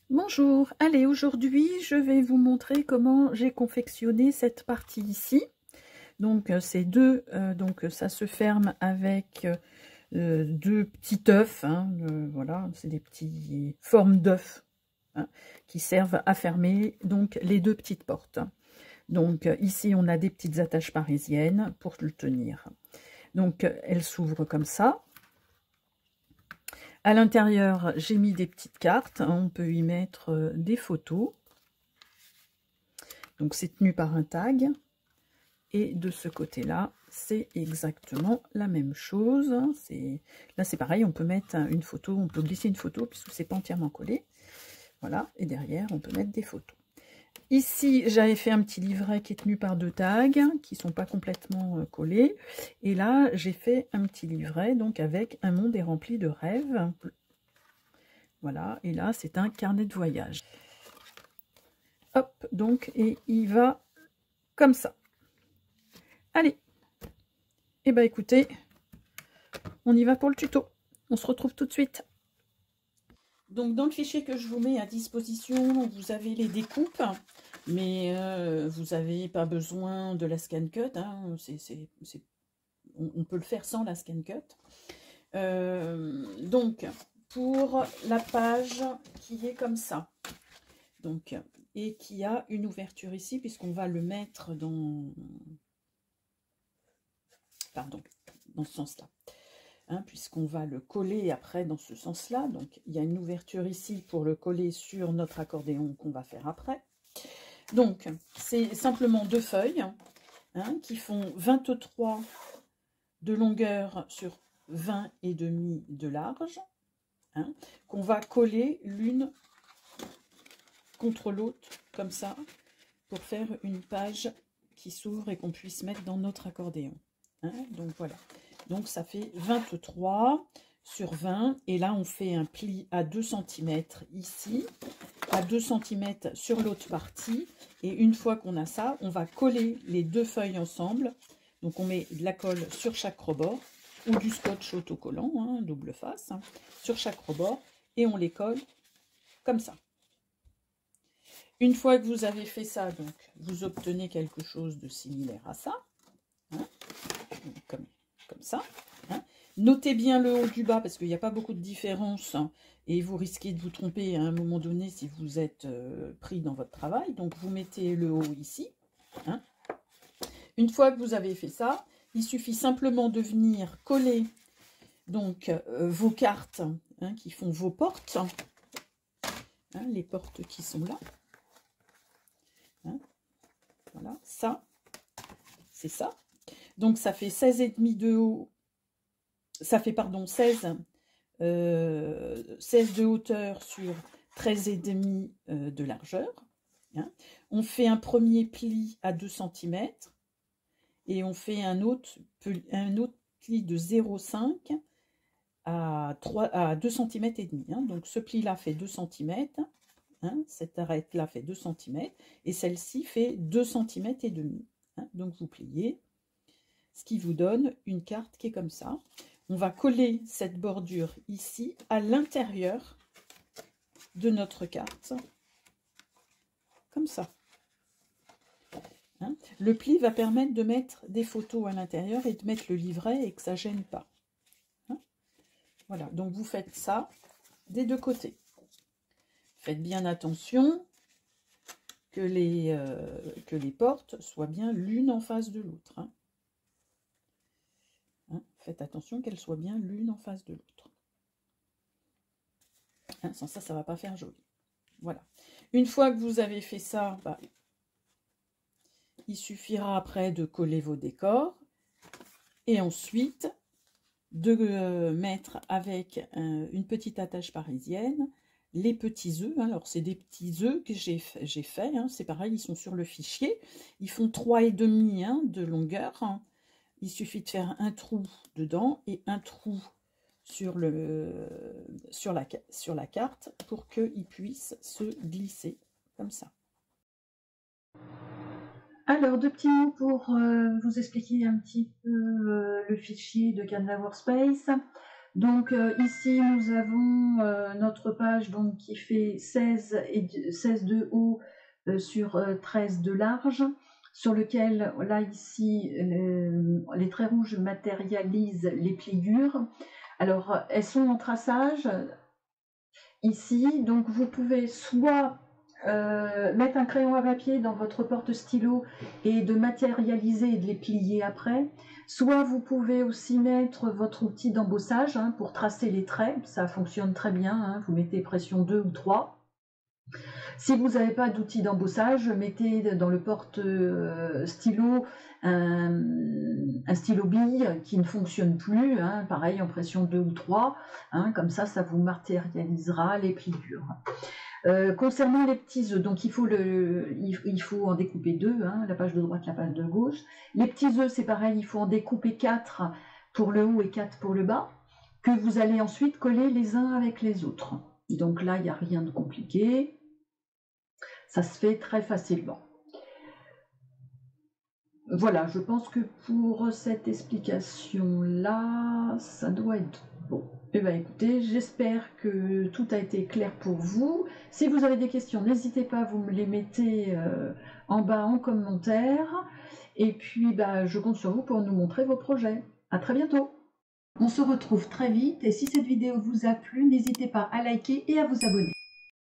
Bonjour, allez, aujourd'hui je vais vous montrer comment j'ai confectionné cette partie ici. Donc c'est deux, donc ça se ferme avec deux petits œufs, hein, voilà, c'est des petites formes d'œufs hein, qui servent à fermer donc les deux petites portes. Donc ici on a des petites attaches parisiennes pour le tenir. Donc elle s'ouvre comme ça. À l'intérieur, j'ai mis des petites cartes. On peut y mettre des photos. Donc, c'est tenu par un tag. Et de ce côté-là, c'est exactement la même chose. Là, c'est pareil. On peut mettre une photo. On peut glisser une photo puisque c'est pas entièrement collé. Voilà. Et derrière, on peut mettre des photos. Ici, j'avais fait un petit livret qui est tenu par deux tags qui ne sont pas complètement collés. Et là, j'ai fait un petit livret donc avec un monde est rempli de rêves. Voilà, et là, c'est un carnet de voyage. Hop, donc, et il va comme ça. Allez, et bah écoutez, on y va pour le tuto. On se retrouve tout de suite. Donc, dans le fichier que je vous mets à disposition, vous avez les découpes, mais vous n'avez pas besoin de la scan cut. Hein, on peut le faire sans la scan cut. Donc, pour la page qui est comme ça. Donc, et qui a une ouverture ici, puisqu'on va le mettre dans... Pardon, dans ce sens-là. Hein, puisqu'on va le coller après dans ce sens-là. Donc, il y a une ouverture ici pour le coller sur notre accordéon qu'on va faire après. Donc, c'est simplement deux feuilles hein, qui font 23 de longueur sur 20 et demi de large, hein, qu'on va coller l'une contre l'autre, comme ça, pour faire une page qui s'ouvre et qu'on puisse mettre dans notre accordéon. Hein, donc voilà. Donc ça fait 23 sur 20. Et là, on fait un pli à 2 cm ici, à 2 cm sur l'autre partie. Et une fois qu'on a ça, on va coller les deux feuilles ensemble. Donc on met de la colle sur chaque rebord, ou du scotch autocollant, hein, double face, hein, sur chaque rebord. Et on les colle comme ça. Une fois que vous avez fait ça, donc, vous obtenez quelque chose de similaire à ça. Hein, comme ça. Hein. Notez bien le haut du bas parce qu'il n'y a pas beaucoup de différence hein, et vous risquez de vous tromper à un moment donné si vous êtes pris dans votre travail. Donc, vous mettez le haut ici. Hein. Une fois que vous avez fait ça, il suffit simplement de venir coller donc, vos cartes hein, qui font vos portes. Hein, les portes qui sont là. Hein. Voilà, ça, c'est ça. Donc, ça fait 16,5 de haut. Ça fait, pardon, 16 de hauteur sur 13,5 de largeur. Hein. On fait un premier pli à 2 cm et on fait un autre pli de 0,5 à 2 cm et demi. Hein. Donc, ce pli-là fait 2 cm. Hein. Cette arête-là fait 2 cm et celle-ci fait 2 cm et demi. Hein. Donc, vous pliez, ce qui vous donne une carte qui est comme ça. On va coller cette bordure ici à l'intérieur de notre carte, comme ça. Hein, le pli va permettre de mettre des photos à l'intérieur et de mettre le livret et que ça ne gêne pas. Hein, voilà, donc vous faites ça des deux côtés. Faites bien attention que les portes soient bien l'une en face de l'autre. Hein. Hein, faites attention qu'elles soient bien l'une en face de l'autre. Hein, sans ça, ça ne va pas faire joli. Voilà. Une fois que vous avez fait ça, bah, il suffira après de coller vos décors et ensuite de mettre avec une petite attache parisienne les petits œufs. Alors, c'est des petits œufs que j'ai fait. Hein, c'est pareil, ils sont sur le fichier. Ils font 3,5 hein, de longueur. Hein. Il suffit de faire un trou dedans et un trou sur la carte pour qu'ils puissent se glisser comme ça. Alors, deux petits mots pour vous expliquer un petit peu le fichier de Canva Workspace. Donc ici nous avons notre page donc, qui fait 16 de haut sur 13 de large, sur lequel là ici les traits rouges matérialisent les pliures. Alors elles sont en traçage ici, donc vous pouvez soit mettre un crayon à papier dans votre porte-stylo et de matérialiser et de les plier après. Soit vous pouvez aussi mettre votre outil d'embossage pour tracer les traits, ça fonctionne très bien, vous mettez pression 2 ou 3. Si vous n'avez pas d'outil d'embossage, mettez dans le porte-stylo un stylo bille qui ne fonctionne plus, pareil en pression 2 ou 3, comme ça vous matérialisera les pliures. Concernant les petits œufs, donc il faut en découper 2, la page de droite, la page de gauche. Les petits œufs, c'est pareil, il faut en découper 4 pour le haut et 4 pour le bas, que vous allez ensuite coller les uns avec les autres. Donc là, il n'y a rien de compliqué. Ça se fait très facilement. Voilà, je pense que pour cette explication-là, ça doit être bon. Eh bien écoutez, j'espère que tout a été clair pour vous. Si vous avez des questions, n'hésitez pas, vous me les mettez en bas en commentaire. Et puis, je compte sur vous pour nous montrer vos projets. À très bientôt. On se retrouve très vite et si cette vidéo vous a plu, n'hésitez pas à liker et à vous abonner.